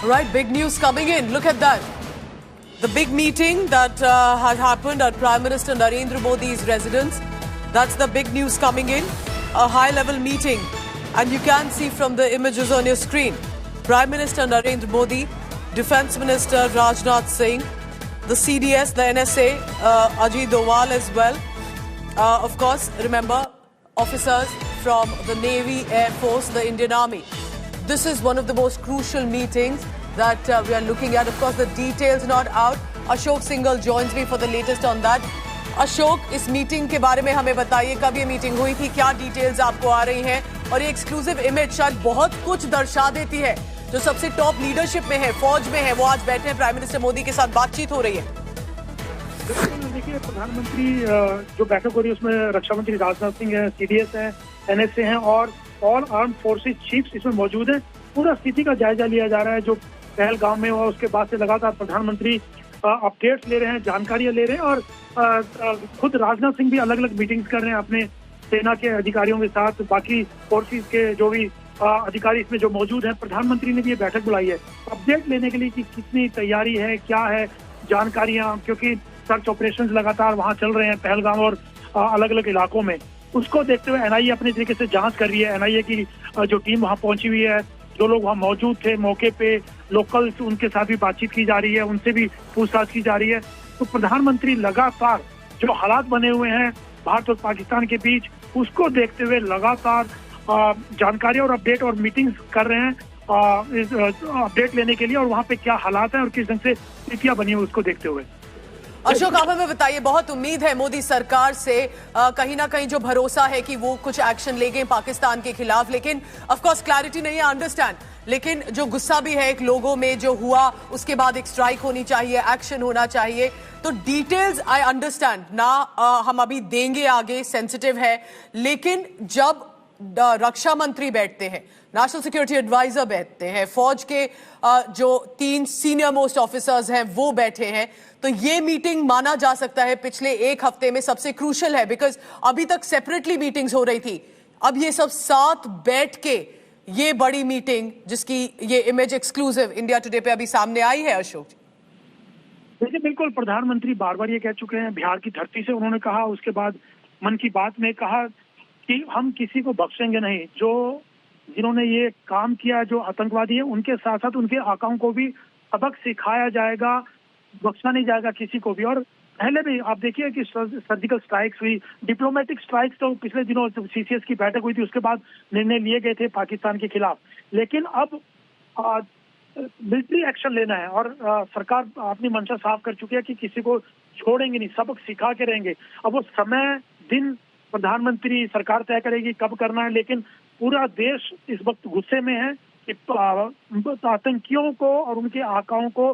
Right, big news coming in. Look at that. The big meeting that had happened at Prime Minister Narendra Modi's residence. That's the big news coming in. A high-level meeting. And you can see from the images on your screen. Prime Minister Narendra Modi, Defence Minister Rajnath Singh, the CDS, the NSA, Ajit Doval as well. Of course, remember, officers from the Navy, Air Force, the Indian Army. This is one of the most crucial meetings that we are looking at. Of course, the details not out. Ashok Singhal joins me for the latest on that. Ashok, इस meeting के बारे में हमें बताइए, कब ये meeting हुई थी, क्या डिटेल्स आपको आ रही हैं, और ये एक्सक्लूसिव इमेज शायद बहुत कुछ दर्शा देती है। जो सबसे टॉप लीडरशिप में है, फौज में है, वो आज बैठे हैं, प्राइम मिनिस्टर मोदी के साथ बातचीत हो रही है। देखिए, प्रधानमंत्री जो बैठक हो रही है उसमें रक्षा मंत्री राजनाथ सिंह है, सीडीएस है, एनएसए हैं और ऑल आर्म फोर्सेज चीफ्स इसमें मौजूद हैं। पूरा स्थिति का जायजा लिया जा रहा है जो पहलगाम में हुआ, उसके बाद से लगातार प्रधानमंत्री अपडेट्स ले रहे हैं, जानकारियां ले रहे हैं और खुद राजनाथ सिंह भी अलग अलग मीटिंग्स कर रहे हैं अपने सेना के अधिकारियों के साथ, बाकी फोर्सेज के जो भी अधिकारी इसमें जो मौजूद हैं। प्रधानमंत्री ने भी ये बैठक बुलाई है अपडेट लेने के लिए कि कितनी तैयारी है, क्या है जानकारियां, क्योंकि सर्च ऑपरेशन लगातार वहां चल रहे हैं पहलगाम और अलग अलग इलाकों में। उसको देखते हुए एनआईए अपने तरीके से जांच कर रही है। एनआईए की जो टीम वहां पहुंची हुई है, जो लोग वहां मौजूद थे मौके पे, लोकल उनके साथ भी बातचीत की जा रही है, उनसे भी पूछताछ की जा रही है। तो प्रधानमंत्री लगातार जो हालात बने हुए हैं भारत और पाकिस्तान के बीच, उसको देखते हुए लगातार जानकारी और अपडेट और मीटिंग्स कर रहे हैं अपडेट लेने के लिए, और वहाँ पे क्या हालात है और किस ढंग से स्थितियां बनी हुई उसको देखते हुए। अशोक, आप हमें बताइए, बहुत उम्मीद है मोदी सरकार से, कहीं ना कहीं जो भरोसा है कि वो कुछ एक्शन लेंगे पाकिस्तान के खिलाफ, लेकिन ऑफ कोर्स क्लैरिटी नहीं है, अंडरस्टैंड, लेकिन जो गुस्सा भी है एक लोगों में जो हुआ, उसके बाद एक स्ट्राइक होनी चाहिए, एक्शन होना चाहिए। तो डिटेल्स आई अंडरस्टैंड ना, हम अभी देंगे आगे, सेंसिटिव है, लेकिन जब रक्षा मंत्री बैठते हैं, नेशनल सिक्योरिटी एडवाइजर बैठते हैं, फौज के जो 3 सीनियर मोस्ट ऑफिसर्स हैं वो बैठे हैं, तो ये मीटिंग माना जा सकता है पिछले एक हफ्ते में सबसे क्रूशल है, बिकॉज अभी तक सेपरेटली मीटिंग्स हो रही थी, अब ये सब साथ बैठ के ये बड़ी मीटिंग, जिसकी ये इमेज एक्सक्लूसिव इंडिया टुडे पे अभी सामने आई है। अशोक देखिए, बिल्कुल प्रधानमंत्री बार बार ये कह चुके हैं, बिहार की धरती से उन्होंने कहा, उसके बाद मन की बात में कहा कि हम किसी को बख्शेंगे नहीं। जिन्होंने ये काम किया, जो आतंकवादी है, उनके साथ साथ उनके आकाओं को भी सबक सिखाया जाएगा, बख्शा नहीं जाएगा किसी को भी। और पहले भी आप देखिए कि सर्जिकल स्ट्राइक्स हुई, डिप्लोमेटिक स्ट्राइक्स तो पिछले दिनों सीसीएस की बैठक हुई थी, उसके बाद निर्णय लिए गए थे पाकिस्तान के खिलाफ, लेकिन अब मिलिट्री एक्शन लेना है और सरकार अपनी मंशा साफ कर चुकी है कि किसी को छोड़ेंगे नहीं, सबक सिखा के रहेंगे। अब वो समय दिन प्रधानमंत्री सरकार तय करेगी कब करना है, लेकिन पूरा देश इस वक्त गुस्से में है कि आतंकियों को और उनके आकाओं को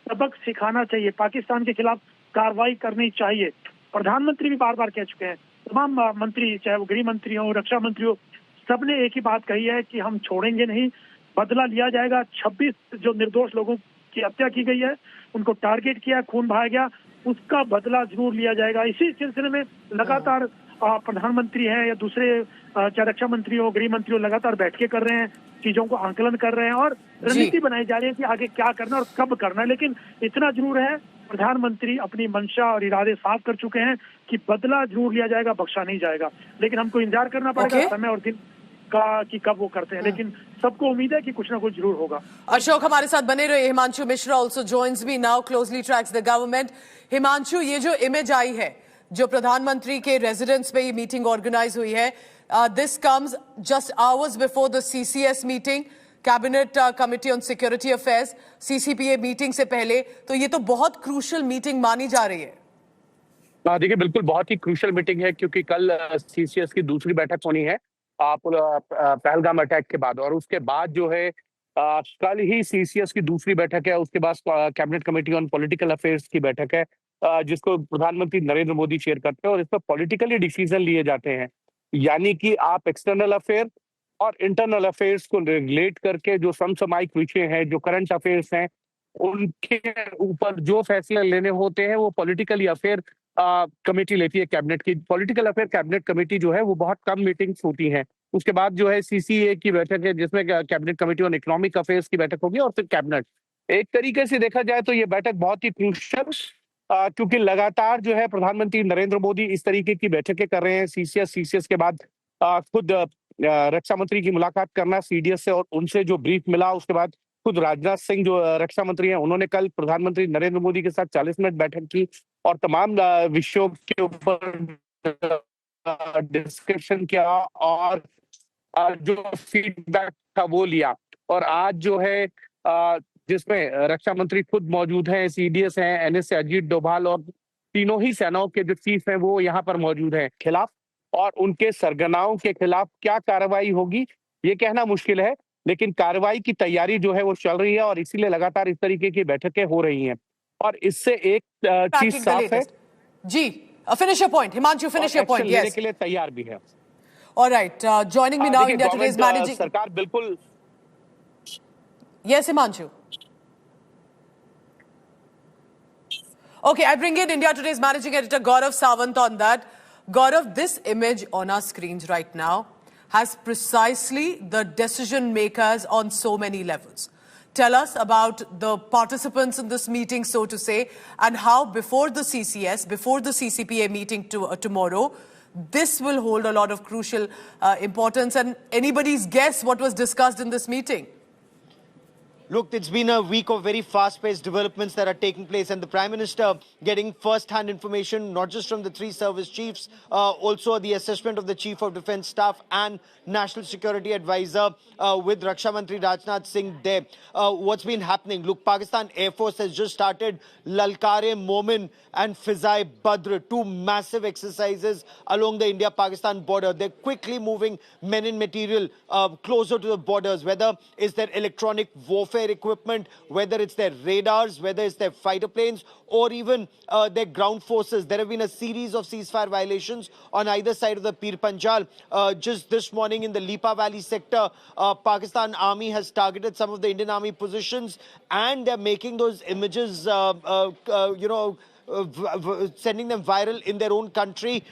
सबक सिखाना चाहिए, पाकिस्तान के खिलाफ कार्रवाई करनी चाहिए। प्रधानमंत्री भी बार बार कह चुके हैं, तमाम मंत्री, चाहे वो गृह मंत्री हो, रक्षा मंत्री हो, सबने एक ही बात कही है कि हम छोड़ेंगे नहीं, बदला लिया जाएगा। 26 जो निर्दोष लोगों की हत्या की गई है, उनको टारगेट किया, खून बहाया गया, उसका बदला जरूर लिया जाएगा। इसी सिलसिले में लगातार प्रधानमंत्री हैं या दूसरे चाहे रक्षा मंत्री हो, गृह मंत्री हो, लगातार बैठकें कर रहे हैं, चीजों को आंकलन कर रहे हैं और रणनीति बनाई जा रही है कि आगे क्या करना और कब करना है। लेकिन इतना जरूर है, प्रधानमंत्री अपनी मंशा और इरादे साफ कर चुके हैं कि बदला जरूर लिया जाएगा, बख्शा नहीं जाएगा। लेकिन हमको इंतजार करना पड़ेगा समय और दिन का कि कब वो करते हैं, लेकिन सबको उम्मीद है कि कुछ ना कुछ जरूर होगा। अशोक हमारे साथ बने रहे। Himanshu Mishra also joins me now, closely tracks the government. Himanshu, ये जो इमेज आई है, जो प्रधानमंत्री के रेजिडेंस पे ये मीटिंग ऑर्गेनाइज हुई है, this comes just hours before the CCS meeting, cabinet committee on security affairs, CCPA meeting से पहले, तो ये तो बहुत क्रूशल मीटिंग मानी जा रही है। देखिए, बिल्कुल बहुत ही क्रूशल मीटिंग है, क्योंकि कल सीसीएस की दूसरी बैठक होनी है पहलगाम अटैक के बाद, और उसके बाद जो है कल ही सीसीएस की दूसरी बैठक है, उसके बाद cabinet committee on political affairs की बैठक है, जिसको प्रधानमंत्री नरेंद्र मोदी चेयर करते हैं, और इस पर पॉलिटिकली डिसीजन लिए जाते हैं। यानी कि आप एक्सटर्नल अफेयर और इंटरनल अफेयर्स को रिलेट करके जो समसामयिक विषय हैं, जो करंट अफेयर्स हैं, उनके ऊपर जो फैसले लेने होते हैं वो पॉलिटिकली अफेयर कमेटी लेती है कैबिनेट की। पॉलिटिकल अफेयर कैबिनेट कमेटी जो है वो बहुत कम मीटिंग्स होती हैं, उसके बाद जो है सीसीए की बैठक है, जिसमें cabinet committee on economic affairs की बैठक होगी, और फिर कैबिनेट। एक तरीके से देखा जाए तो ये बैठक बहुत ही क्रूशियल, क्योंकि लगातार जो है प्रधानमंत्री नरेंद्र मोदी इस तरीके की बैठकें कर रहे हैं। सीसीएस के बाद खुद रक्षा मंत्री की मुलाकात करना सीडीएस से, और उनसे जो ब्रीफ मिला, उसके बाद खुद राजनाथ सिंह जो रक्षा मंत्री हैं, उन्होंने कल प्रधानमंत्री नरेंद्र मोदी के साथ 40 मिनट बैठक की और तमाम विषयों के ऊपर डिस्कशन किया और जो फीडबैक था वो लिया। और आज जो है जिसमें रक्षा मंत्री खुद मौजूद हैं, सीडीएस हैं, एनएस से अजीत डोभाल, और तीनों ही सेनाओं के जो चीफ हैं वो यहाँ पर मौजूद हैं खिलाफ, और उनके सरगनाओं के खिलाफ क्या कार्रवाई होगी ये कहना मुश्किल है, लेकिन कार्रवाई की तैयारी जो है वो चल रही है, और इसीलिए लगातार इस तरीके की बैठकें हो रही हैं। और इससे एक चीज साफ है जी, finish your point Himanshu, finish your point. लेने के लिए तैयार भी है। Alright, joining me now India today's managing सरकार बिल्कुल। Yes, Himanshu. Okay, I bring in India Today's managing editor Gaurav Sawant on that. Gaurav, this image on our screens right now has precisely the decision makers on so many levels. Tell us about the participants in this meeting, so to say, and how before the CCS, before the CCPA meeting tomorrow, this will hold a lot of crucial importance, and anybody's guess what was discussed in this meeting. Look, it's been a week of very fast-paced developments that are taking place, and the Prime Minister getting first-hand information, not just from the three service chiefs, also the assessment of the Chief of Defence Staff and National Security Advisor with Raksha Mantri Rajnath Singh there. What's been happening? Look, Pakistan Air Force has just started Lalkar-e-Momin and Fizai Badr, two massive exercises along the India-Pakistan border. They're quickly moving men and material closer to the borders, whether it's their electronic warfare equipment, whether it's their radars, whether it's their fighter planes, or even their ground forces. There have been a series of ceasefire violations on either side of the Pir Panjal. Just this morning in the Lipa Valley sector, Pakistan Army has targeted some of the Indian Army positions, and they're making those images, sending them viral in their own country,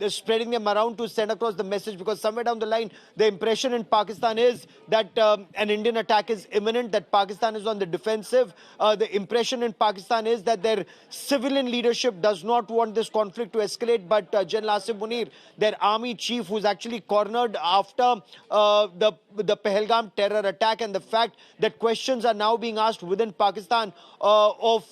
spreading them around to send across the message, because somewhere down the line the impression in Pakistan is that an Indian attack is imminent, that Pakistan is on the defensive. The impression in Pakistan is that their civilian leadership does not want this conflict to escalate, but General Asif Munir, their army chief, who's actually cornered after the Pahalgam terror attack, and the fact that questions are now being asked within Pakistan of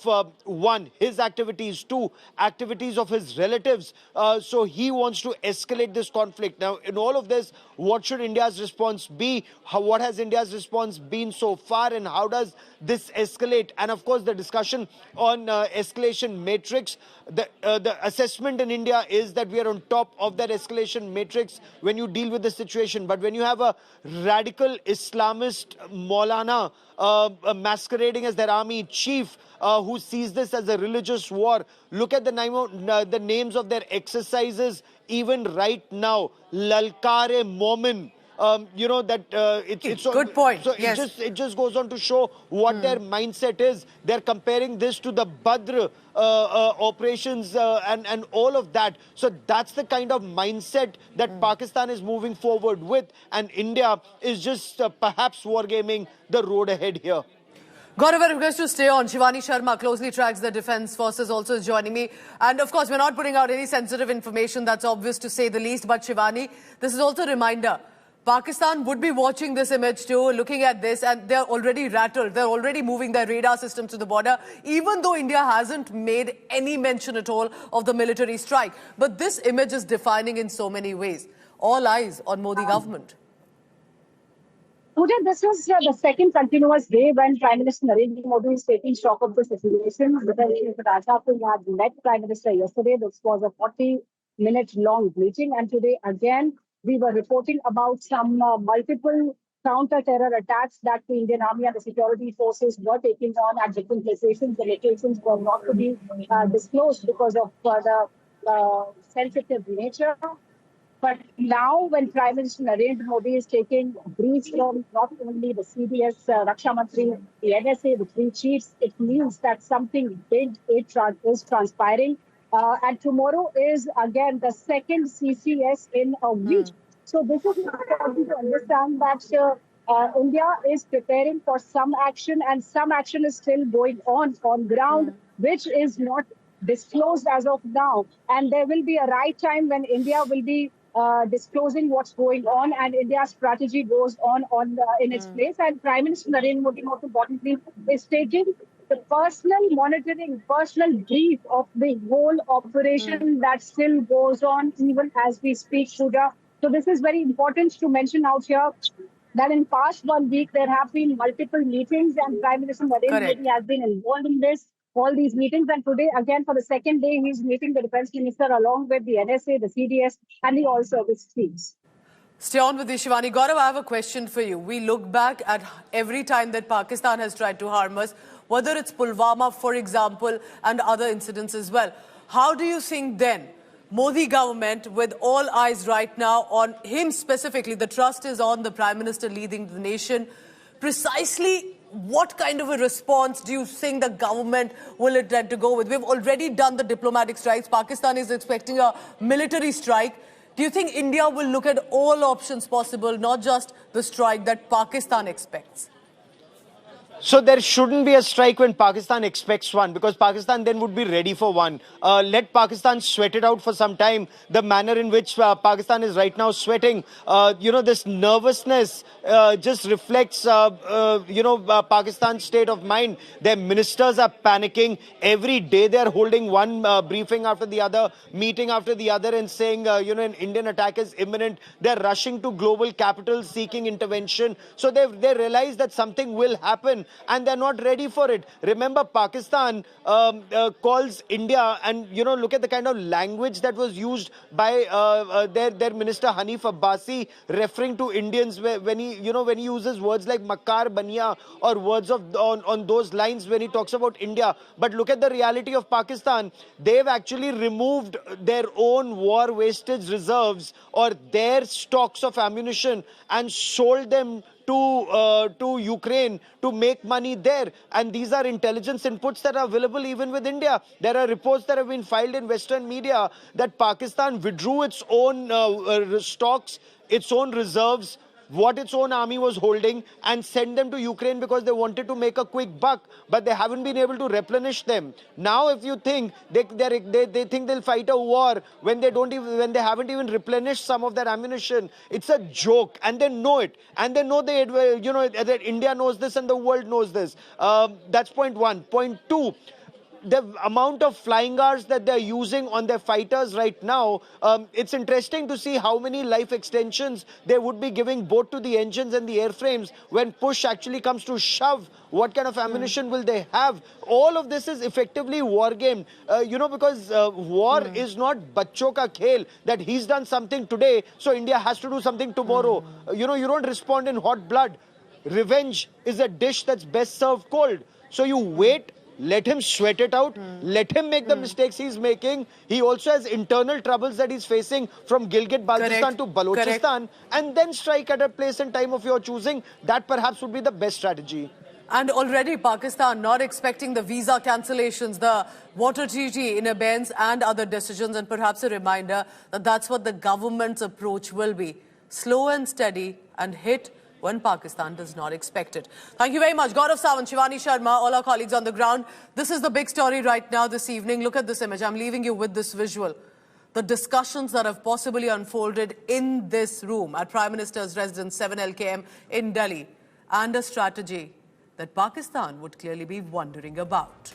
one, his activities, two, activities of his relatives. So he wants to escalate this conflict. Now, in all of this, what should India's response be? What has India's response been so far, and how does this escalate? And of course, the discussion on escalation matrix. The assessment in India is that we are on top of that escalation matrix when you deal with the situation. But when you have a radical Islamist Maulana masquerading as their army chief, who sees this as a religious war, look at the names of their exercises even right now. Lalkar-e-Momin. It's good point. So yes. it just goes on to show what their mindset is. They're comparing this to the Badr operations and all of that. So that's the kind of mindset that Pakistan is moving forward with, and India is just perhaps wargaming the road ahead here. Gaurav, I request to stay on. Shivani Sharma closely tracks the Defence Forces, also is joining me. And of course, we're not putting out any sensitive information, that's obvious to say the least. But Shivani, this is also a reminder. Pakistan would be watching this image too, looking at this, and they're already rattled. They're already moving their radar systems to the border, even though India hasn't made any mention at all of the military strike. But this image is defining in so many ways. All eyes on Modi government. Pooja, this was the second continuous day when Prime Minister Narendra Modi is taking stock of the situation. Rajnath Singh had met Prime Minister yesterday. This was a 40-minute long meeting, and today again we were reporting about some multiple counter-terror attacks that the Indian Army and the security forces were taking on at different locations. The locations were not to be disclosed because of the sensitive nature. But now, when Prime Minister Narendra Modi is taking briefs from not only the CDS, Raksha Mantri, the NSA, the three chiefs, it means that something big is transpiring. And tomorrow is again the second CCS in a week. So this is important to understand that India is preparing for some action, and some action is still going on ground, which is not disclosed as of now. And there will be a right time when India will be disclosing what's going on, and India's strategy goes on in its place. And Prime Minister Narendra Modi, most importantly, is taking the personal monitoring, personal brief of the whole operation that still goes on even as we speak, Pooja. So this is very important to mention out here that in past 1 week, there have been multiple meetings and Prime Minister Narendra Modi has been involved in all these meetings. And today, again, for the second day, he's meeting the Defense Minister along with the NSA, the CDS and the all service teams. Stay on with this, Shivani. Gaurav, I have a question for you. We look back at every time that Pakistan has tried to harm us, whether it's Pulwama, for example, and other incidents as well. How do you think then Modi government, with all eyes right now on him specifically, the trust is on the Prime Minister leading the nation, precisely what kind of a response do you think the government will intend to go with? We've already done the diplomatic strikes. Pakistan is expecting a military strike. Do you think India will look at all options possible, not just the strike that Pakistan expects? So there shouldn't be a strike when Pakistan expects one, because Pakistan then would be ready for one. Let Pakistan sweat it out for some time. The manner in which Pakistan is right now sweating, this nervousness just reflects, Pakistan's state of mind. Their ministers are panicking. Every day they are holding one briefing after the other, meeting after the other, and saying, an Indian attack is imminent. They're rushing to global capitals seeking intervention. So they realize that something will happen, and they're not ready for it. Remember, Pakistan calls India, and look at the kind of language that was used by their minister Hanif Abbasi, referring to Indians when he uses words like makar baniya or words on those lines when he talks about India. But look at the reality of Pakistan. They've actually removed their own war wastage reserves or their stocks of ammunition and sold them to Ukraine to make money there. And these are intelligence inputs that are available even with India. There are reports that have been filed in Western media that Pakistan withdrew its own stocks, its own reserves, what its own army was holding, and sent them to Ukraine because they wanted to make a quick buck, but they haven't been able to replenish them. Now, if you think they think they'll fight a war when they haven't even replenished some of their ammunition, it's a joke, and they know it, and they know that India knows this and the world knows this. That's point one. Point two. The amount of flying hours that they're using on their fighters right now, it's interesting to see how many life extensions they would be giving both to the engines and the airframes when push actually comes to shove. What kind of ammunition will they have? All of this is effectively war game, because war is not bachcho ka khel, that he's done something today, so India has to do something tomorrow. You don't respond in hot blood. Revenge is a dish that's best served cold. So you wait, let him sweat it out, let him make the mistakes he's making. He also has internal troubles that he's facing from Gilgit-Baltistan to Balochistan, and then strike at a place and time of your choosing. That perhaps would be the best strategy. And already Pakistan not expecting the visa cancellations, the water treaty in abeyance and other decisions, and perhaps a reminder that that's what the government's approach will be. Slow and steady and hit when Pakistan does not expect it. Thank you very much. Gaurav Sawant, Shivani Sharma, all our colleagues on the ground. This is the big story right now this evening. Look at this image. I'm leaving you with this visual. The discussions that have possibly unfolded in this room at Prime Minister's residence 7 LKM in Delhi, and a strategy that Pakistan would clearly be wondering about.